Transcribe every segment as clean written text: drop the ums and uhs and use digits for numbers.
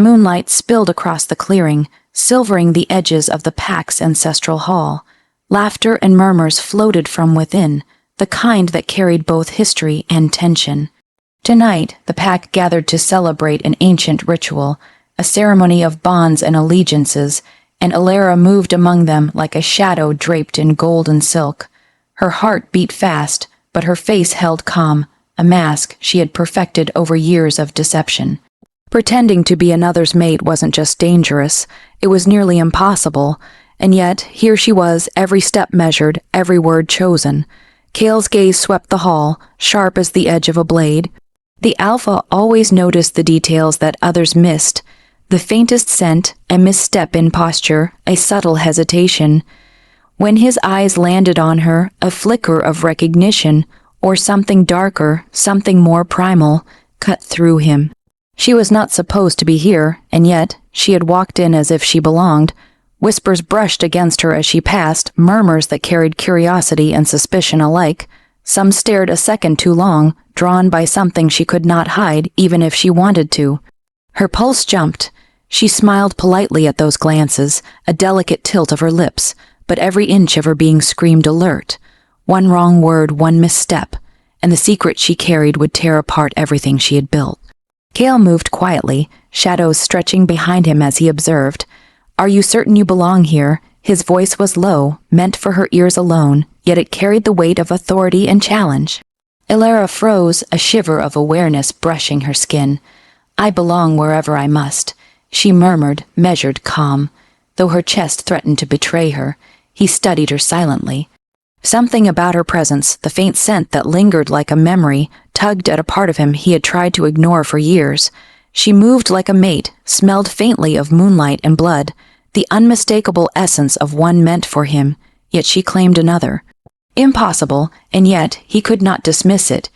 Moonlight spilled across the clearing, silvering the edges of the pack's ancestral hall. Laughter and murmurs floated from within, the kind that carried both history and tension. Tonight, the pack gathered to celebrate an ancient ritual, a ceremony of bonds and allegiances, and Alara moved among them like a shadow draped in golden silk. Her heart beat fast, but her face held calm, a mask she had perfected over years of deception. Pretending to be another's mate wasn't just dangerous, it was nearly impossible, and yet here she was, every step measured, every word chosen. Kale's gaze swept the hall, sharp as the edge of a blade. The Alpha always noticed the details that others missed. The faintest scent, a misstep in posture, a subtle hesitation. When his eyes landed on her, a flicker of recognition, or something darker, something more primal, cut through him. She was not supposed to be here, and yet she had walked in as if she belonged. Whispers brushed against her as she passed, murmurs that carried curiosity and suspicion alike. Some stared a second too long, drawn by something she could not hide even if she wanted to. Her pulse jumped. She smiled politely at those glances, a delicate tilt of her lips, but every inch of her being screamed alert. One wrong word, one misstep, and the secret she carried would tear apart everything she had built. Kale moved quietly, shadows stretching behind him as he observed. "Are you certain you belong here?" His voice was low, meant for her ears alone, yet it carried the weight of authority and challenge. Alara froze, a shiver of awareness brushing her skin. "I belong wherever I must," she murmured, measured, calm. Though her chest threatened to betray her, he studied her silently. Something about her presence, the faint scent that lingered like a memory, tugged at a part of him he had tried to ignore for years. She moved like a mate, smelled faintly of moonlight and blood, the unmistakable essence of one meant for him, yet she claimed another. Impossible, and yet he could not dismiss it.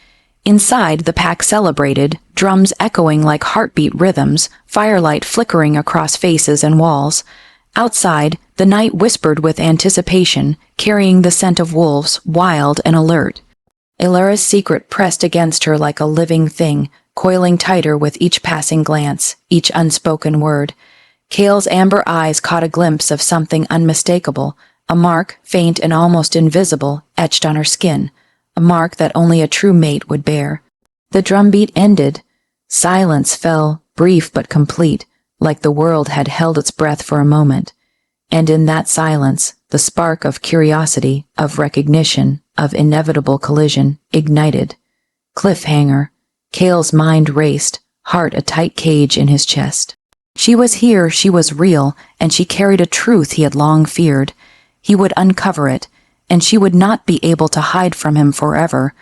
Inside, the pack celebrated, drums echoing like heartbeat rhythms, firelight flickering across faces and walls. Outside, the night whispered with anticipation, carrying the scent of wolves, wild and alert. Alara's secret pressed against her like a living thing, coiling tighter with each passing glance, each unspoken word. Kale's amber eyes caught a glimpse of something unmistakable, a mark, faint and almost invisible, etched on her skin, a mark that only a true mate would bear. The drumbeat ended. Silence fell, brief but complete, like the world had held its breath for a moment. And in that silence, the spark of curiosity, of recognition, of inevitable collision, ignited. Cliffhanger. Kale's mind raced, heart a tight cage in his chest. She was here, she was real, and she carried a truth he had long feared. He would uncover it, and she would not be able to hide from him forever.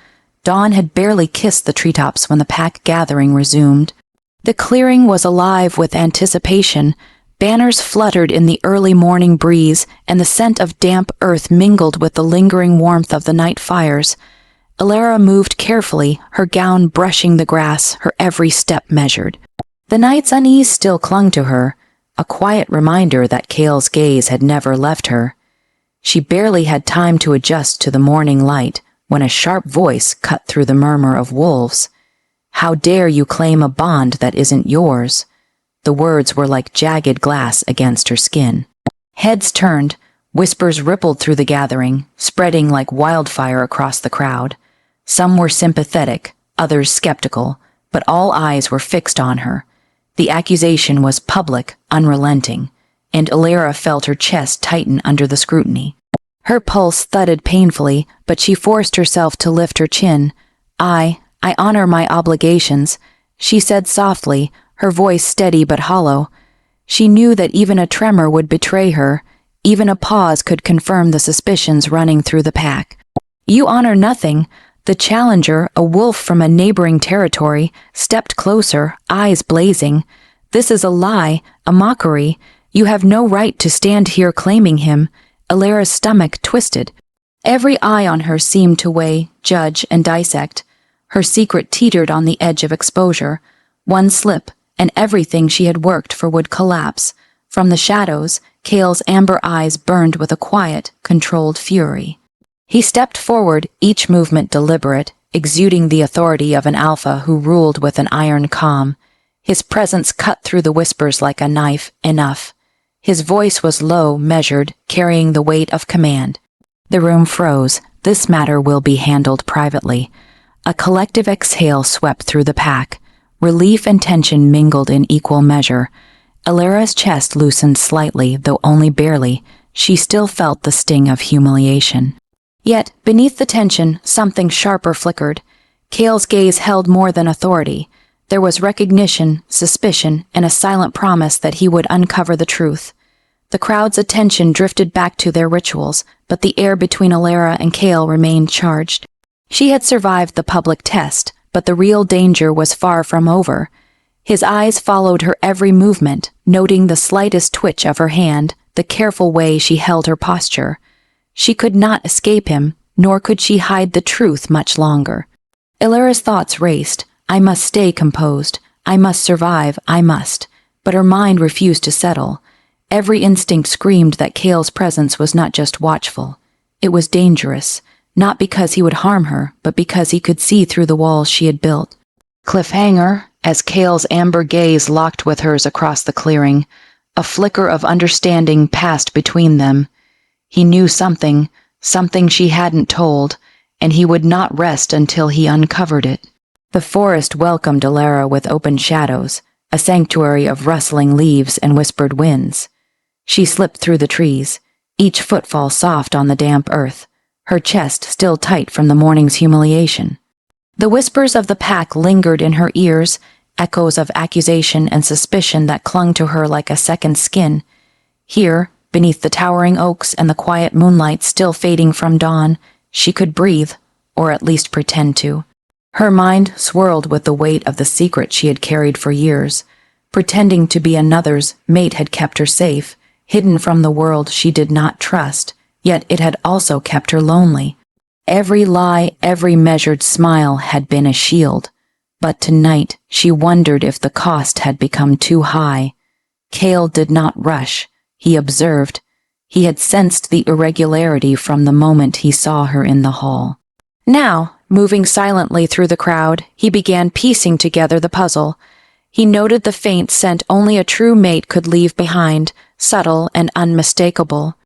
Dawn had barely kissed the treetops when the pack gathering resumed. The clearing was alive with anticipation. Banners fluttered in the early morning breeze, and the scent of damp earth mingled with the lingering warmth of the night fires. Alara moved carefully, her gown brushing the grass, her every step measured. The night's unease still clung to her, a quiet reminder that Kale's gaze had never left her. She barely had time to adjust to the morning light when a sharp voice cut through the murmur of wolves. "How dare you claim a bond that isn't yours?" The words were like jagged glass against her skin. Heads turned, whispers rippled through the gathering, spreading like wildfire across the crowd. Some were sympathetic, others skeptical, but all eyes were fixed on her. The accusation was public, unrelenting, and Alara felt her chest tighten under the scrutiny. Her pulse thudded painfully, but she forced herself to lift her chin. I honor my obligations," she said softly, her voice steady but hollow. She knew that even a tremor would betray her, even a pause could confirm the suspicions running through the pack. "You honor nothing." The challenger, a wolf from a neighboring territory, stepped closer, eyes blazing. "This is a lie, a mockery. You have no right to stand here claiming him." Alara's stomach twisted. Every eye on her seemed to weigh, judge, and dissect. Her secret teetered on the edge of exposure. One slip, and everything she had worked for would collapse. From the shadows, Kale's amber eyes burned with a quiet, controlled fury. He stepped forward, each movement deliberate, exuding the authority of an alpha who ruled with an iron calm. His presence cut through the whispers like a knife. Enough. His voice was low, measured, carrying the weight of command. The room froze. This matter will be handled privately. A collective exhale swept through the pack. Relief and tension mingled in equal measure. Alara's chest loosened slightly, though only barely. She still felt the sting of humiliation. Yet, beneath the tension, something sharper flickered. Cale's gaze held more than authority. There was recognition, suspicion, and a silent promise that he would uncover the truth. The crowd's attention drifted back to their rituals, but the air between Alara and Cale remained charged. She had survived the public test, but the real danger was far from over. His eyes followed her every movement, noting the slightest twitch of her hand, the careful way she held her posture. She could not escape him, nor could she hide the truth much longer. Alara's thoughts raced. I must stay composed. I must survive. I must. But her mind refused to settle. Every instinct screamed that Cale's presence was not just watchful. It was dangerous, not because he would harm her, but because he could see through the walls she had built. Cliffhanger, as Cale's amber gaze locked with hers across the clearing, a flicker of understanding passed between them. He knew something she hadn't told, and he would not rest until he uncovered it. The forest welcomed Alara with open shadows, a sanctuary of rustling leaves and whispered winds. She slipped through the trees, each footfall soft on the damp earth, her chest still tight from the morning's humiliation. The whispers of the pack lingered in her ears, echoes of accusation and suspicion that clung to her like a second skin. Here, beneath the towering oaks and the quiet moonlight still fading from dawn, she could breathe, or at least pretend to. Her mind swirled with the weight of the secret she had carried for years. Pretending to be another's, mate had kept her safe, hidden from the world she did not trust, yet it had also kept her lonely. Every lie, every measured smile had been a shield. But tonight she wondered if the cost had become too high. Cale did not rush. He observed. He had sensed the irregularity from the moment he saw her in the hall. Now, moving silently through the crowd, he began piecing together the puzzle. He noted the faint scent only a true mate could leave behind, subtle and unmistakable.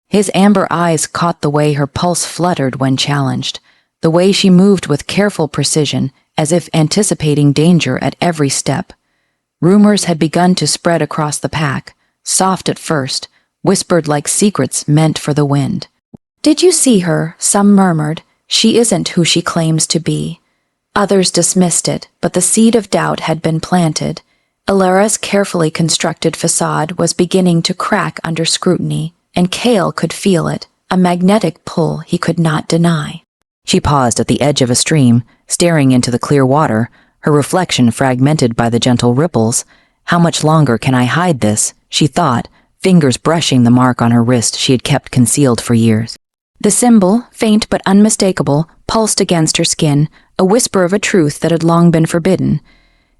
His amber eyes caught the way her pulse fluttered when challenged, the way she moved with careful precision, as if anticipating danger at every step. Rumors had begun to spread across the pack, soft at first, whispered like secrets meant for the wind. "Did you see her?" some murmured. "She isn't who she claims to be." Others dismissed it, but the seed of doubt had been planted. Alara's carefully constructed facade was beginning to crack under scrutiny, and Cale could feel it, a magnetic pull he could not deny. She paused at the edge of a stream, staring into the clear water, her reflection fragmented by the gentle ripples. How much longer can I hide this? She thought, fingers brushing the mark on her wrist she had kept concealed for years. The symbol, faint but unmistakable, pulsed against her skin, a whisper of a truth that had long been forbidden.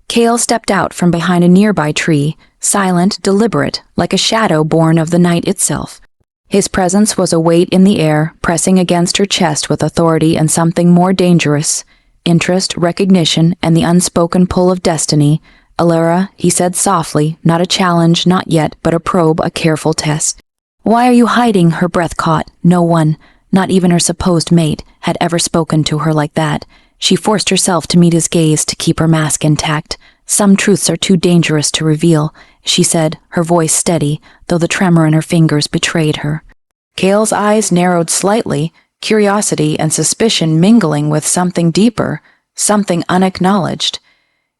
Cale stepped out from behind a nearby tree, silent, deliberate, like a shadow born of the night itself. His presence was a weight in the air, pressing against her chest with authority and something more dangerous. Interest, recognition, and the unspoken pull of destiny. "Alara," he said softly, not a challenge, not yet, but a probe, a careful test. "Why are you hiding?" Her breath caught. No one, not even her supposed mate, had ever spoken to her like that. She forced herself to meet his gaze to keep her mask intact. "Some truths are too dangerous to reveal," she said, her voice steady, though the tremor in her fingers betrayed her. Cale's eyes narrowed slightly, curiosity and suspicion mingling with something deeper, something unacknowledged.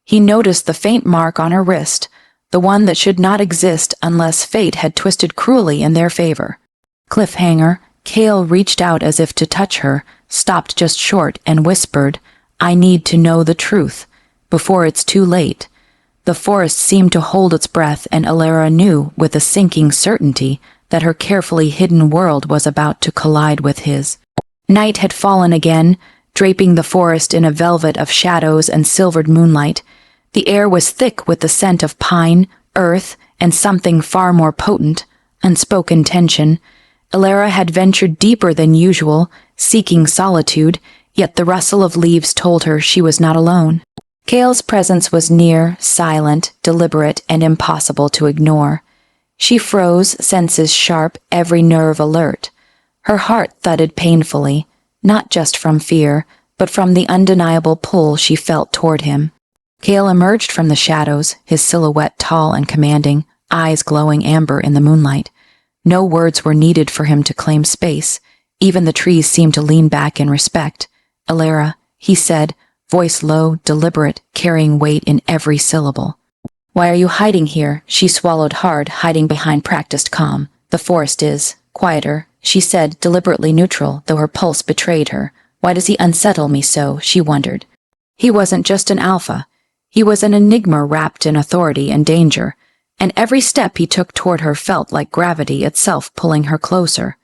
He noticed the faint mark on her wrist, the one that should not exist unless fate had twisted cruelly in their favor. Cliffhanger, Cale reached out as if to touch her, stopped just short, and whispered, "I need to know the truth, before it's too late." The forest seemed to hold its breath, and Alara knew, with a sinking certainty, that her carefully hidden world was about to collide with his. Night had fallen again, draping the forest in a velvet of shadows and silvered moonlight. The air was thick with the scent of pine, earth, and something far more potent, unspoken tension. Alara had ventured deeper than usual, seeking solitude, yet the rustle of leaves told her she was not alone. Kale's presence was near, silent, deliberate, and impossible to ignore. She froze, senses sharp, every nerve alert. Her heart thudded painfully, not just from fear, but from the undeniable pull she felt toward him. Kale emerged from the shadows, his silhouette tall and commanding, eyes glowing amber in the moonlight. No words were needed for him to claim space. Even the trees seemed to lean back in respect. "Alara," he said, voice low, deliberate, carrying weight in every syllable. "Why are you hiding here?" She swallowed hard, hiding behind practiced calm. "The forest is quieter," she said, deliberately neutral, though her pulse betrayed her. Why does he unsettle me so? She wondered. He wasn't just an alpha. He was an enigma wrapped in authority and danger, and every step he took toward her felt like gravity itself pulling her closer.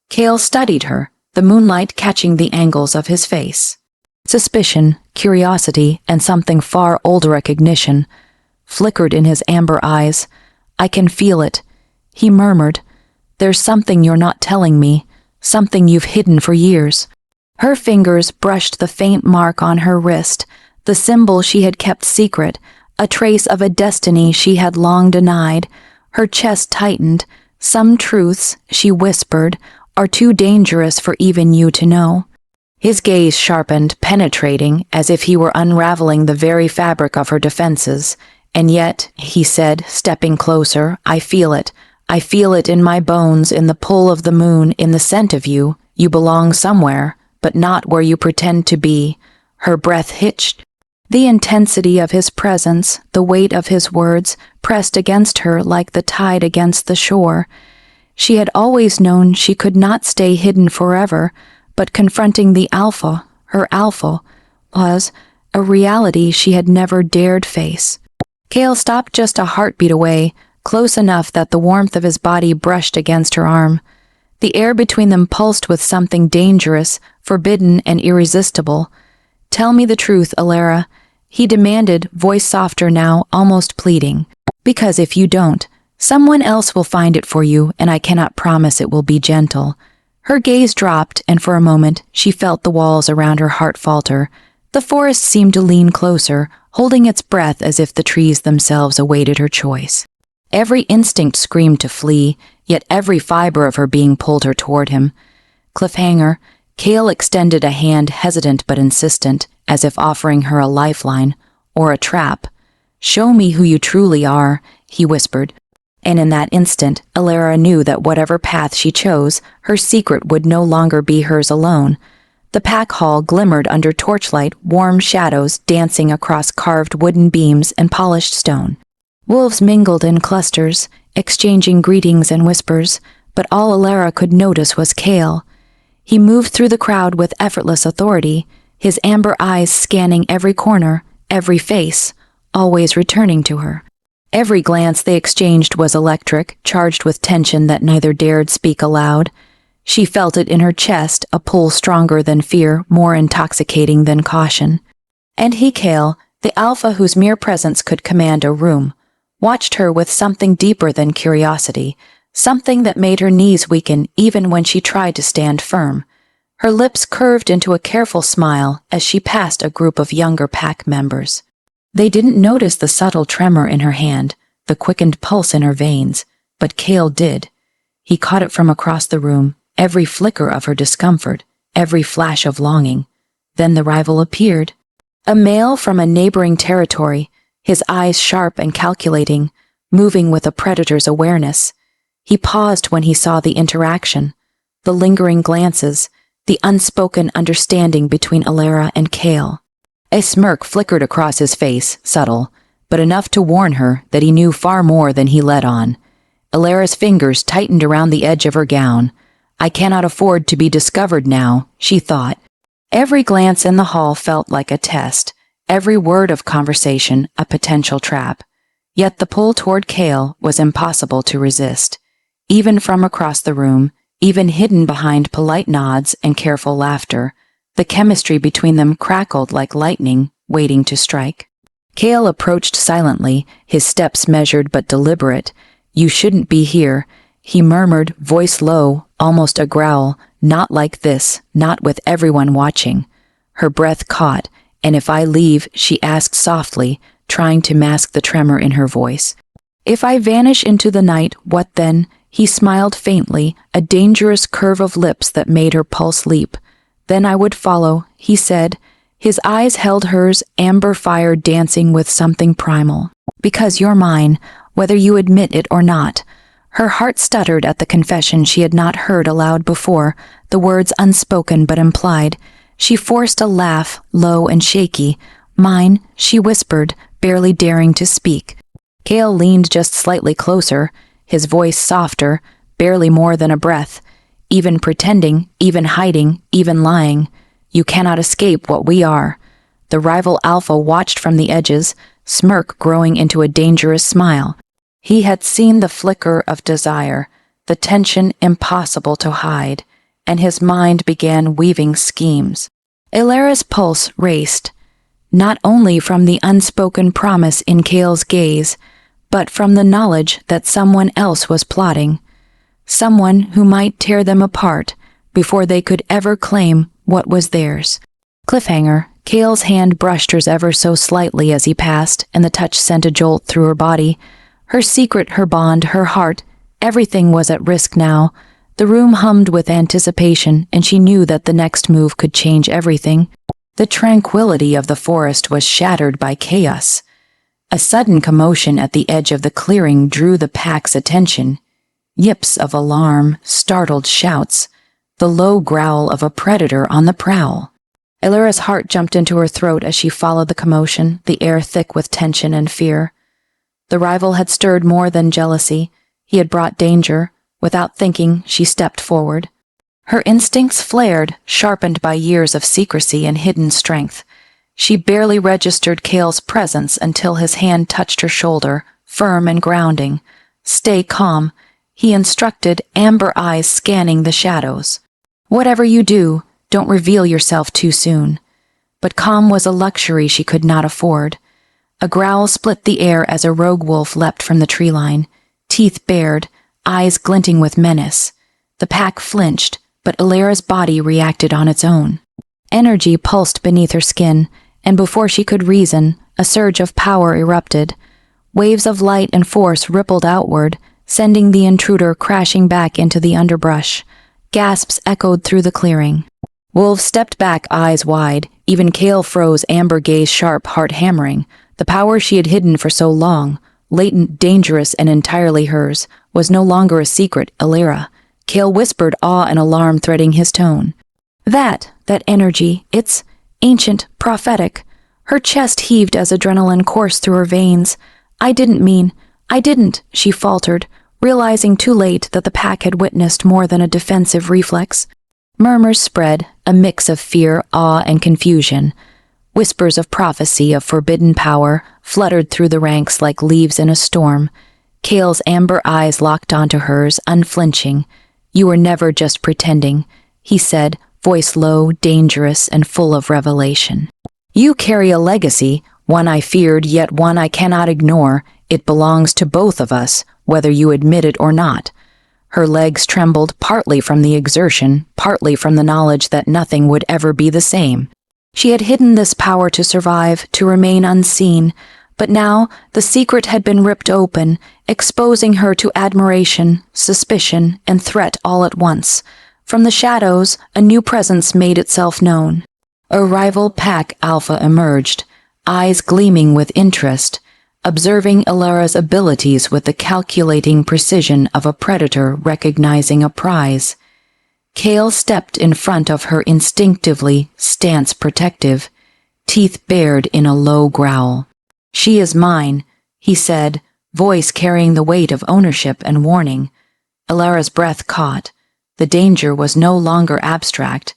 Kale studied her, the moonlight catching the angles of his face. Suspicion, curiosity, and something far older recognition flickered in his amber eyes. "I can feel it," he murmured. "There's something you're not telling me, something you've hidden for years." Her fingers brushed the faint mark on her wrist, the symbol she had kept secret, a trace of a destiny she had long denied. Her chest tightened. "Some truths," she whispered, "are too dangerous for even you to know." His gaze sharpened, penetrating, as if he were unraveling the very fabric of her defenses. "And yet," he said, stepping closer, "I feel it. I feel it in my bones, in the pull of the moon, in the scent of you. You belong somewhere, but not where you pretend to be." Her breath hitched. The intensity of his presence, the weight of his words, pressed against her like the tide against the shore. She had always known she could not stay hidden forever, but confronting the alpha, her alpha, was a reality she had never dared face. Kale stopped just a heartbeat away, close enough that the warmth of his body brushed against her arm. The air between them pulsed with something dangerous, forbidden, and irresistible. "Tell me the truth, Alara," he demanded, voice softer now, almost pleading. "Because if you don't, someone else will find it for you, and I cannot promise it will be gentle." Her gaze dropped, and for a moment she felt the walls around her heart falter. The forest seemed to lean closer, holding its breath as if the trees themselves awaited her choice. Every instinct screamed to flee, yet every fiber of her being pulled her toward him. Cliffhanger, Kale extended a hand, hesitant but insistent, as if offering her a lifeline, or a trap. "Show me who you truly are," he whispered. And in that instant, Alara knew that whatever path she chose, her secret would no longer be hers alone. The pack hall glimmered under torchlight, warm shadows dancing across carved wooden beams and polished stone. Wolves mingled in clusters, exchanging greetings and whispers, but all Alara could notice was Kale. He moved through the crowd with effortless authority, his amber eyes scanning every corner, every face, always returning to her. Every glance they exchanged was electric, charged with tension that neither dared speak aloud. She felt it in her chest, a pull stronger than fear, more intoxicating than caution. And he, Kale, the alpha whose mere presence could command a room, watched her with something deeper than curiosity, something that made her knees weaken even when she tried to stand firm. Her lips curved into a careful smile as she passed a group of younger pack members. They didn't notice the subtle tremor in her hand, the quickened pulse in her veins, but Kale did. He caught it from across the room, every flicker of her discomfort, every flash of longing. Then the rival appeared. A male from a neighboring territory, his eyes sharp and calculating, moving with a predator's awareness. He paused when he saw the interaction, the lingering glances, the unspoken understanding between Alara and Kale. A smirk flickered across his face, subtle, but enough to warn her that he knew far more than he let on. Alara's fingers tightened around the edge of her gown. "I cannot afford to be discovered now," she thought. Every glance in the hall felt like a test, every word of conversation a potential trap. Yet the pull toward Kale was impossible to resist. Even from across the room, even hidden behind polite nods and careful laughter, the chemistry between them crackled like lightning, waiting to strike. Kale approached silently, his steps measured but deliberate. "You shouldn't be here," he murmured, voice low, almost a growl. "Not like this, not with everyone watching." Her breath caught, "And if I leave," she asked softly, trying to mask the tremor in her voice. "If I vanish into the night, what then?" He smiled faintly, a dangerous curve of lips that made her pulse leap. "Then I would follow," he said. His eyes held hers, amber fire dancing with something primal. "Because you're mine, whether you admit it or not." Her heart stuttered at the confession she had not heard aloud before, the words unspoken but implied. She forced a laugh, low and shaky. "Mine," she whispered, barely daring to speak. Cale leaned just slightly closer, his voice softer, barely more than a breath. "Even pretending, even hiding, even lying, you cannot escape what we are." The rival alpha watched from the edges, smirk growing into a dangerous smile. He had seen the flicker of desire, the tension impossible to hide, and his mind began weaving schemes. Ilara's pulse raced, not only from the unspoken promise in Cale's gaze, but from the knowledge that someone else was plotting, someone who might tear them apart before they could ever claim what was theirs. Cliffhanger. Cale's hand brushed hers ever so slightly as he passed, and the touch sent a jolt through her body. Her secret, her bond, her heart, everything was at risk now. The room hummed with anticipation, and she knew that the next move could change everything. The tranquility of the forest was shattered by chaos. A sudden commotion at the edge of the clearing drew the pack's attention. Yips of alarm, startled shouts, the low growl of a predator on the prowl. Ilara's heart jumped into her throat as she followed the commotion, the air thick with tension and fear. The rival had stirred more than jealousy. He had brought danger. Without thinking, she stepped forward. Her instincts flared, sharpened by years of secrecy and hidden strength. She barely registered Cale's presence until his hand touched her shoulder, firm and grounding. "Stay calm," he instructed, amber eyes scanning the shadows. "Whatever you do, don't reveal yourself too soon." But calm was a luxury she could not afford. A growl split the air as a rogue wolf leapt from the tree line, teeth bared, eyes glinting with menace. The pack flinched, but Ilara's body reacted on its own. Energy pulsed beneath her skin, and before she could reason, a surge of power erupted. Waves of light and force rippled outward, sending the intruder crashing back into the underbrush. Gasps echoed through the clearing. Wolves stepped back, eyes wide. Even Cale froze, amber gaze sharp, heart hammering. The power she had hidden for so long, latent, dangerous, and entirely hers, was no longer a secret. "Ilara." Cale whispered, awe and alarm threading his tone. That energy, it's ancient, prophetic." Her chest heaved as adrenaline coursed through her veins. I didn't," she faltered, realizing too late that the pack had witnessed more than a defensive reflex. Murmurs spread, a mix of fear, awe, and confusion. Whispers of prophecy of forbidden power fluttered through the ranks like leaves in a storm. Cale's amber eyes locked onto hers, unflinching. "You were never just pretending," he said, voice low, dangerous, and full of revelation. "You carry a legacy, one I feared, yet one I cannot ignore. It belongs to both of us, whether you admit it or not." Her legs trembled, partly from the exertion, partly from the knowledge that nothing would ever be the same. She had hidden this power to survive, to remain unseen, but now the secret had been ripped open, exposing her to admiration, suspicion, and threat all at once. From the shadows, a new presence made itself known. A rival pack alpha emerged, eyes gleaming with interest, observing Ilara's abilities with the calculating precision of a predator recognizing a prize. Cale stepped in front of her instinctively, stance protective, teeth bared in a low growl. "She is mine," he said, voice carrying the weight of ownership and warning. Ilara's breath caught. The danger was no longer abstract.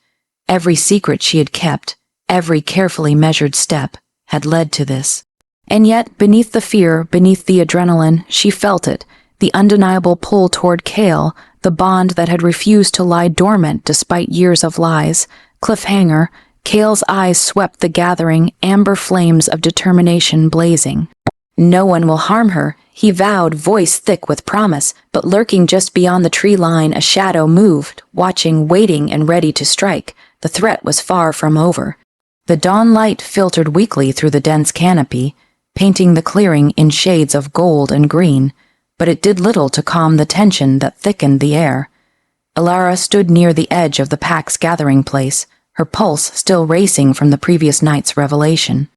Every secret she had kept, every carefully measured step, had led to this. And yet, beneath the fear, beneath the adrenaline, she felt it, the undeniable pull toward Cale, the bond that had refused to lie dormant despite years of lies. Cliffhanger. Cale's eyes swept the gathering, amber flames of determination blazing. "No one will harm her," he vowed, voice thick with promise, but lurking just beyond the tree line, a shadow moved, watching, waiting, and ready to strike. The threat was far from over. The dawn light filtered weakly through the dense canopy, painting the clearing in shades of gold and green, but it did little to calm the tension that thickened the air. Elara stood near the edge of the pack's gathering place, her pulse still racing from the previous night's revelation.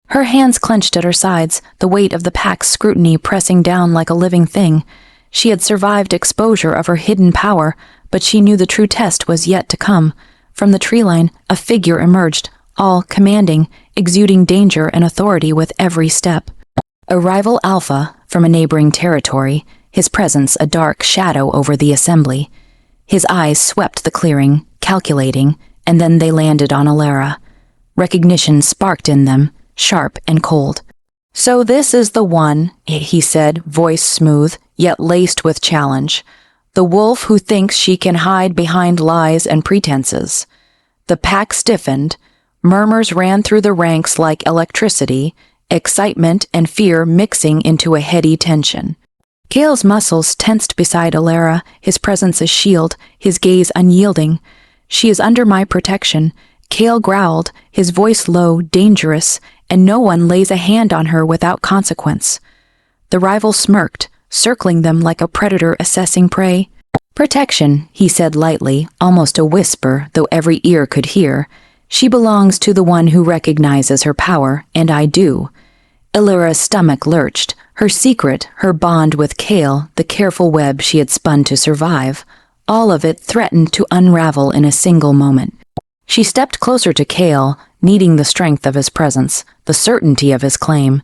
Her hands clenched at her sides, the weight of the pack's scrutiny pressing down like a living thing. She had survived exposure of her hidden power, but she knew the true test was yet to come. From the tree line, a figure emerged, all commanding, exuding danger and authority with every step. A rival alpha from a neighboring territory, his presence a dark shadow over the assembly. His eyes swept the clearing, calculating, and then they landed on Elara. Recognition sparked in them, sharp and cold. "So this is the one," he said, voice smooth, yet laced with challenge. "The wolf who thinks she can hide behind lies and pretenses." The pack stiffened. Murmurs ran through the ranks like electricity, excitement and fear mixing into a heady tension. Kale's muscles tensed beside Elara, his presence a shield, his gaze unyielding. "She is under my protection," Kale growled, his voice low, dangerous, "and no one lays a hand on her without consequence." The rival smirked, circling them like a predator assessing prey. "Protection," he said lightly, almost a whisper, though every ear could hear. "She belongs to the one who recognizes her power, and I do." Elara's stomach lurched, her secret, her bond with Kale, the careful web she had spun to survive. All of it threatened to unravel in a single moment. She stepped closer to Kale, needing the strength of his presence, the certainty of his claim.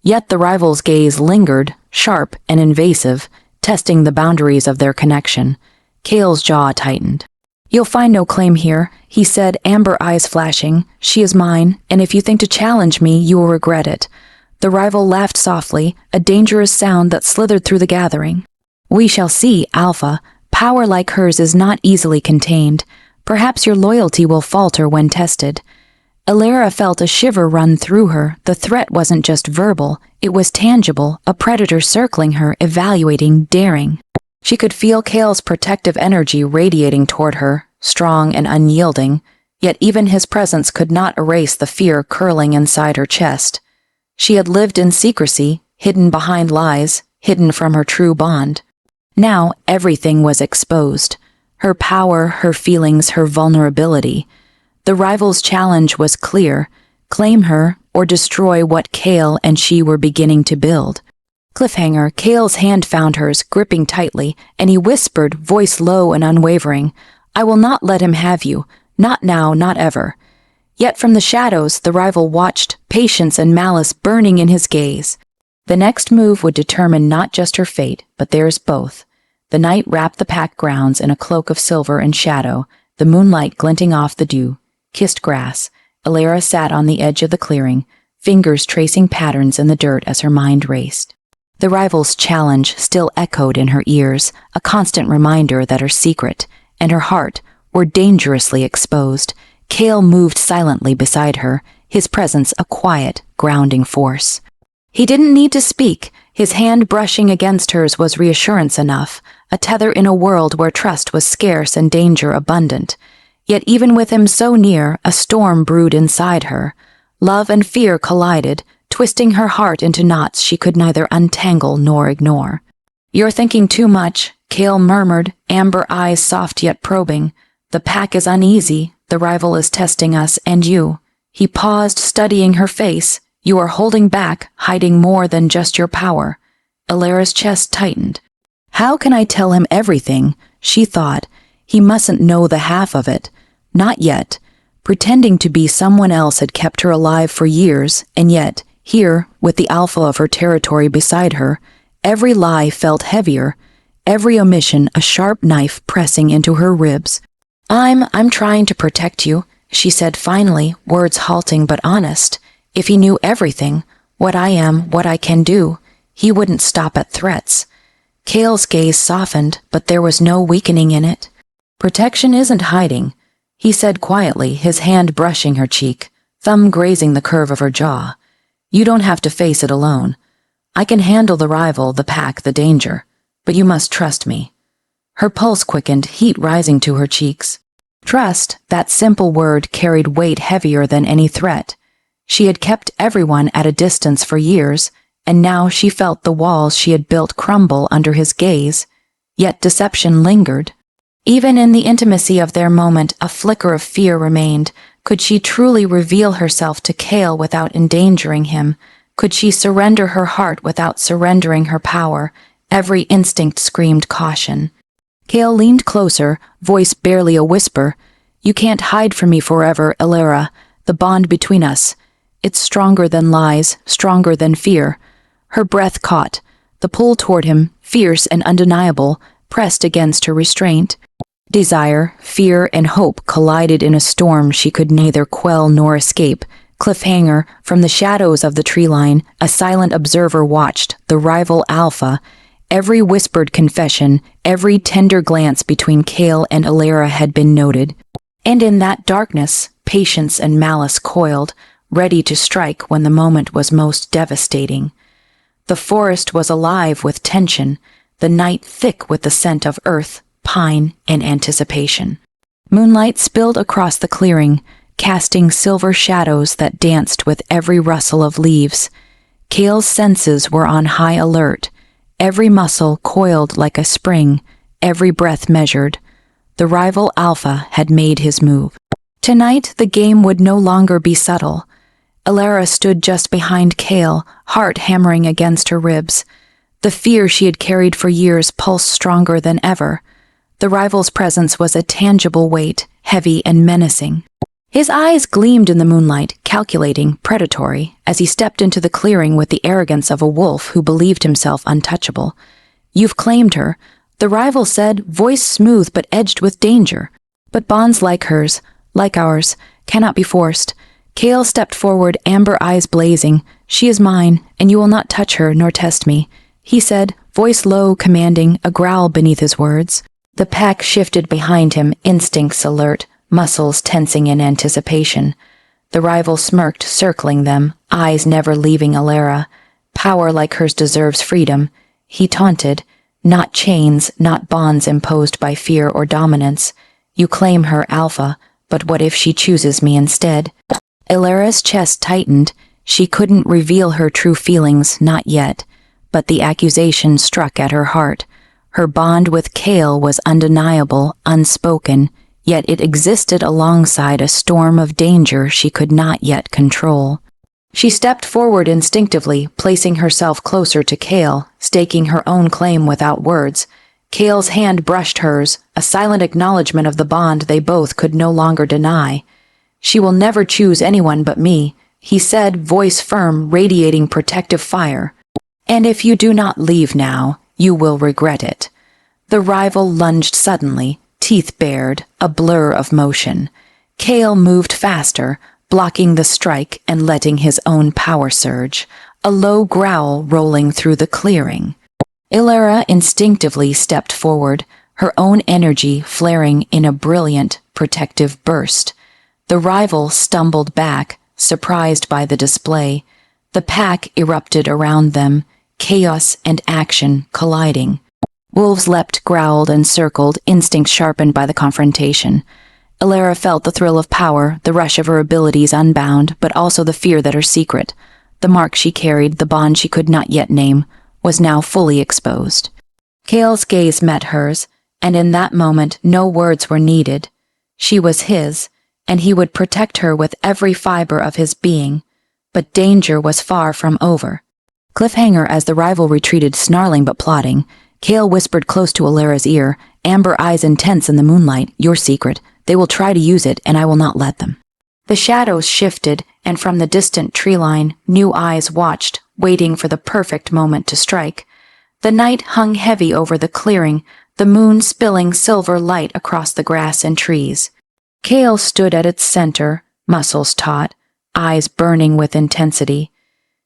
Yet the rival's gaze lingered, sharp and invasive, testing the boundaries of their connection. Kale's jaw tightened. "You'll find no claim here," he said, amber eyes flashing. "She is mine, and if you think to challenge me, you will regret it." The rival laughed softly, a dangerous sound that slithered through the gathering. "We shall see, Alpha. Power like hers is not easily contained. Perhaps your loyalty will falter when tested." Elara felt a shiver run through her. The threat wasn't just verbal, it was tangible, a predator circling her, evaluating, daring. She could feel Kale's protective energy radiating toward her, strong and unyielding, yet even his presence could not erase the fear curling inside her chest. She had lived in secrecy, hidden behind lies, hidden from her true bond. Now everything was exposed. Her power, her feelings, her vulnerability. The rival's challenge was clear: claim her or destroy what Kale and she were beginning to build. Cliffhanger, Kale's hand found hers, gripping tightly, and he whispered, voice low and unwavering, "I will not let him have you. Not now, not ever." Yet from the shadows, the rival watched, patience and malice burning in his gaze. The next move would determine not just her fate, but theirs both. The night wrapped the pack grounds in a cloak of silver and shadow, the moonlight glinting off the dew-kissed grass. Elara sat on the edge of the clearing, fingers tracing patterns in the dirt as her mind raced. The rival's challenge still echoed in her ears, a constant reminder that her secret and her heart were dangerously exposed. Kale moved silently beside her, his presence a quiet, grounding force. He didn't need to speak. His hand brushing against hers was reassurance enough, a tether in a world where trust was scarce and danger abundant. Yet even with him so near, a storm brewed inside her. Love and fear collided, twisting her heart into knots she could neither untangle nor ignore. "You're thinking too much," Kale murmured, amber eyes soft yet probing. "The pack is uneasy, the rival is testing us and you." He paused, studying her face. "You are holding back, hiding more than just your power." Elara's chest tightened. How can I tell him everything? She thought. He mustn't know the half of it. Not yet. Pretending to be someone else had kept her alive for years, and yet, here, with the alpha of her territory beside her, every lie felt heavier, every omission a sharp knife pressing into her ribs. I'm trying to protect you," she said finally, words halting but honest. If he knew everything, what I am, what I can do, he wouldn't stop at threats. Kale's gaze softened, but there was no weakening in it. "Protection isn't hiding," he said quietly, his hand brushing her cheek, thumb grazing the curve of her jaw. "You don't have to face it alone. I can handle the rival, the pack, the danger, but you must trust me." Her pulse quickened, heat rising to her cheeks. Trust, that simple word, carried weight heavier than any threat. She had kept everyone at a distance for years, and now she felt the walls she had built crumble under his gaze. Yet deception lingered. Even in the intimacy of their moment, a flicker of fear remained. Could she truly reveal herself to Cale without endangering him? Could she surrender her heart without surrendering her power? Every instinct screamed caution. Cale leaned closer, voice barely a whisper. "You can't hide from me forever, Elara. The bond between us. It's stronger than lies, stronger than fear." Her breath caught. The pull toward him, fierce and undeniable, pressed against her restraint. Desire, fear, and hope collided in a storm she could neither quell nor escape. Cliffhanger, from the shadows of the tree line, a silent observer watched, the rival Alpha. Every whispered confession, every tender glance between Cale and Elara had been noted. And in that darkness, patience and malice coiled, ready to strike when the moment was most devastating. The forest was alive with tension, the night thick with the scent of earth, pine, and anticipation. Moonlight spilled across the clearing, casting silver shadows that danced with every rustle of leaves. Cale's senses were on high alert, every muscle coiled like a spring, every breath measured. The rival Alpha had made his move. Tonight the game would no longer be subtle. Elara stood just behind Cale, heart hammering against her ribs. The fear she had carried for years pulsed stronger than ever. The rival's presence was a tangible weight, heavy and menacing. His eyes gleamed in the moonlight, calculating, predatory, as he stepped into the clearing with the arrogance of a wolf who believed himself untouchable. "You've claimed her," the rival said, voice smooth but edged with danger. "But bonds like hers, like ours, cannot be forced." Cale stepped forward, amber eyes blazing. "She is mine, and you will not touch her nor test me," he said, voice low, commanding, a growl beneath his words. The pack shifted behind him, instincts alert, muscles tensing in anticipation. The rival smirked, circling them, eyes never leaving Elara. "Power like hers deserves freedom," he taunted. "Not chains, not bonds imposed by fear or dominance. You claim her, Alpha, but what if she chooses me instead?" Elara's chest tightened. She couldn't reveal her true feelings, not yet, but the accusation struck at her heart. Her bond with Cale was undeniable, unspoken, yet it existed alongside a storm of danger she could not yet control. She stepped forward instinctively, placing herself closer to Cale, staking her own claim without words. Cale's hand brushed hers, a silent acknowledgement of the bond they both could no longer deny. "She will never choose anyone but me," he said, voice firm, radiating protective fire. "And if you do not leave now, you will regret it." The rival lunged suddenly, teeth bared, a blur of motion. Cale moved faster, blocking the strike and letting his own power surge, a low growl rolling through the clearing. Elara instinctively stepped forward, her own energy flaring in a brilliant, protective burst. The rival stumbled back, surprised by the display. The pack erupted around them, chaos and action colliding. Wolves leapt, growled, and circled, instincts sharpened by the confrontation. Elara felt the thrill of power, the rush of her abilities unbound, but also the fear that her secret, the mark she carried, the bond she could not yet name, was now fully exposed. Cale's gaze met hers, and in that moment no words were needed. She was his, and he would protect her with every fiber of his being. But danger was far from over. Cliffhanger as the rival retreated, snarling but plotting. Cale whispered close to Elara's ear, amber eyes intense in the moonlight, "Your secret. They will try to use it, and I will not let them." The shadows shifted, and from the distant tree line, new eyes watched, waiting for the perfect moment to strike. The night hung heavy over the clearing, the moon spilling silver light across the grass and trees. Cale stood at its center, muscles taut, eyes burning with intensity.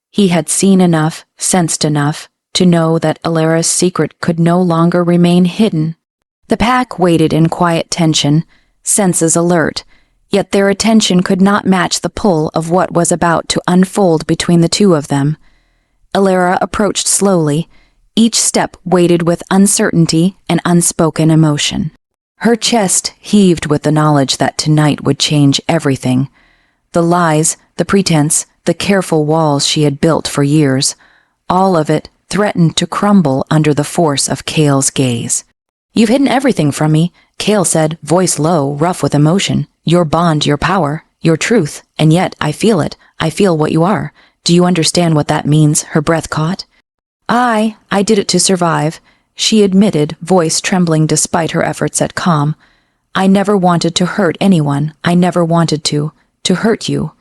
He had seen enough, sensed enough, to know that Elara's secret could no longer remain hidden. The pack waited in quiet tension, senses alert, yet their attention could not match the pull of what was about to unfold between the two of them. Elara approached slowly, each step weighted with uncertainty and unspoken emotion. Her chest heaved with the knowledge that tonight would change everything. The lies, the pretense, the careful walls she had built for years, all of it threatened to crumble under the force of Cale's gaze. "You've hidden everything from me," Cale said, voice low, rough with emotion. "Your bond, your power, your truth, and yet I feel it. I feel what you are. Do you understand what that means?" Her breath caught. I did it to survive," she admitted, voice trembling despite her efforts at calm. "I never wanted to hurt anyone. I never wanted to hurt you."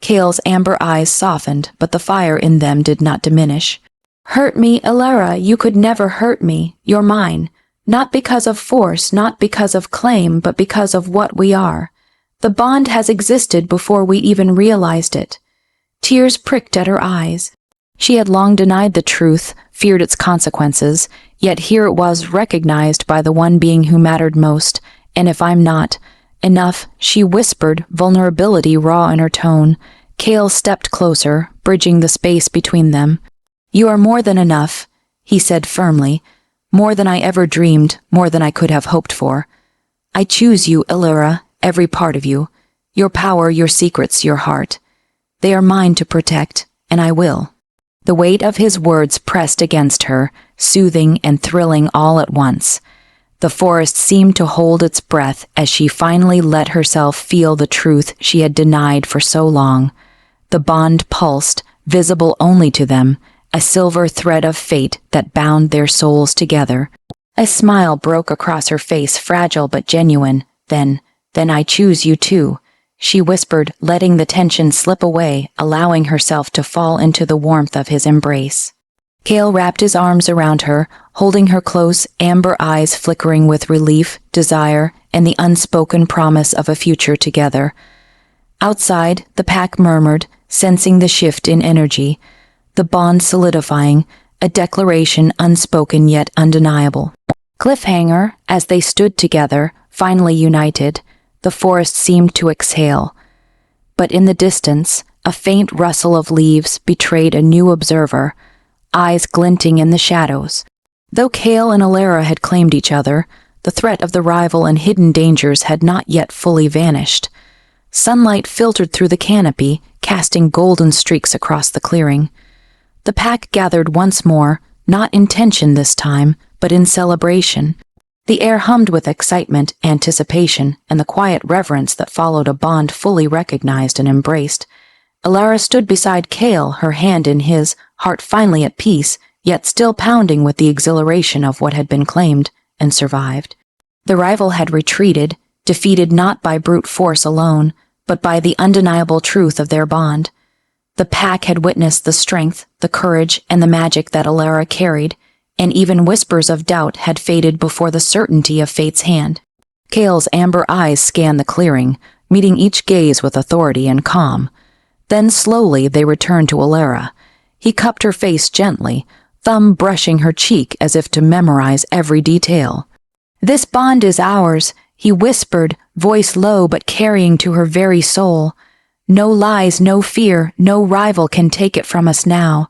Cale's amber eyes softened, but the fire in them did not diminish. "Hurt me, Elara, you could never hurt me. You're mine. Not because of force, not because of claim, but because of what we are. The bond has existed before we even realized it." Tears pricked at her eyes. She had long denied the truth, feared its consequences, yet here it was recognized by the one being who mattered most. "And if I'm not enough," she whispered, vulnerability raw in her tone. Cale stepped closer, bridging the space between them. "You are more than enough," he said firmly. "More than I ever dreamed, more than I could have hoped for. I choose you, Elara, every part of you. Your power, your secrets, your heart. They are mine to protect, and I will." The weight of his words pressed against her, soothing and thrilling all at once. The forest seemed to hold its breath as she finally let herself feel the truth she had denied for so long. The bond pulsed, visible only to them, a silver thread of fate that bound their souls together. A smile broke across her face, fragile but genuine. Then I choose you too," she whispered, letting the tension slip away, allowing herself to fall into the warmth of his embrace. Cale wrapped his arms around her, holding her close, amber eyes flickering with relief, desire, and the unspoken promise of a future together. Outside, the pack murmured, sensing the shift in energy, the bond solidifying, a declaration unspoken yet undeniable. Cliffhanger, as they stood together, finally united, the forest seemed to exhale. But in the distance, a faint rustle of leaves betrayed a new observer, eyes glinting in the shadows. Though Cale and Elara had claimed each other, the threat of the rival and hidden dangers had not yet fully vanished. Sunlight filtered through the canopy, casting golden streaks across the clearing. The pack gathered once more, not in tension this time, but in celebration. The air hummed with excitement, anticipation, and the quiet reverence that followed a bond fully recognized and embraced. Elara stood beside Cale, her hand in his, heart finally at peace, yet still pounding with the exhilaration of what had been claimed and survived. The rival had retreated, defeated not by brute force alone, but by the undeniable truth of their bond. The pack had witnessed the strength, the courage, and the magic that Elara carried, and even whispers of doubt had faded before the certainty of fate's hand. Cale's amber eyes scanned the clearing, meeting each gaze with authority and calm. Then slowly they returned to Elara. He cupped her face gently, thumb brushing her cheek as if to memorize every detail. "This bond is ours," he whispered, voice low but carrying to her very soul. "No lies, no fear, no rival can take it from us now."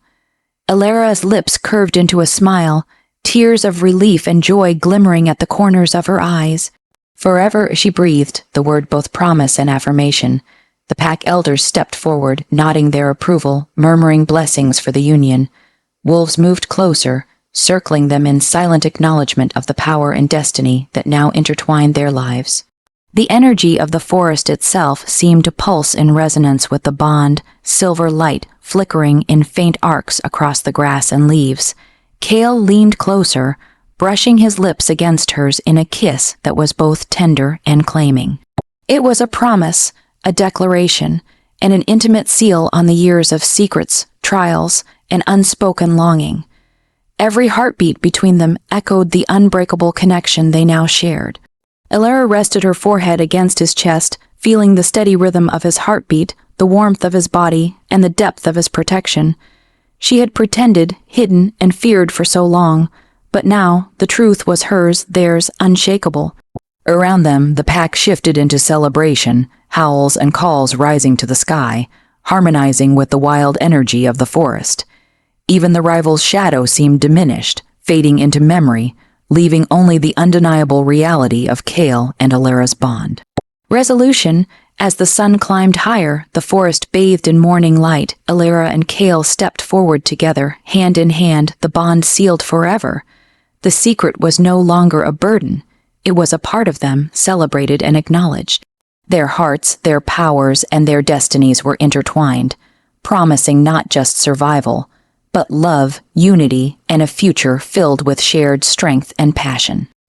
Elara's lips curved into a smile, tears of relief and joy glimmering at the corners of her eyes. "Forever," she breathed, the word both promise and affirmation. The pack elders stepped forward, nodding their approval, murmuring blessings for the union. Wolves moved closer, circling them in silent acknowledgement of the power and destiny that now intertwined their lives. The energy of the forest itself seemed to pulse in resonance with the bond, silver light flickering in faint arcs across the grass and leaves. Cale leaned closer, brushing his lips against hers in a kiss that was both tender and claiming. It was a promise, a declaration, and an intimate seal on the years of secrets, trials, and unspoken longing. Every heartbeat between them echoed the unbreakable connection they now shared. Elara rested her forehead against his chest, feeling the steady rhythm of his heartbeat, the warmth of his body, and the depth of his protection. She had pretended, hidden, and feared for so long, but now the truth was hers, theirs, unshakable. Around them, the pack shifted into celebration, howls and calls rising to the sky, harmonizing with the wild energy of the forest. Even the rival's shadow seemed diminished, fading into memory, leaving only the undeniable reality of Kale and Alara's bond. Resolution. As the sun climbed higher, the forest bathed in morning light, Alara and Kale stepped forward together, hand in hand, the bond sealed forever. The secret was no longer a burden. It was a part of them, celebrated and acknowledged. Their hearts, their powers, and their destinies were intertwined, promising not just survival, but love, unity, and a future filled with shared strength and passion.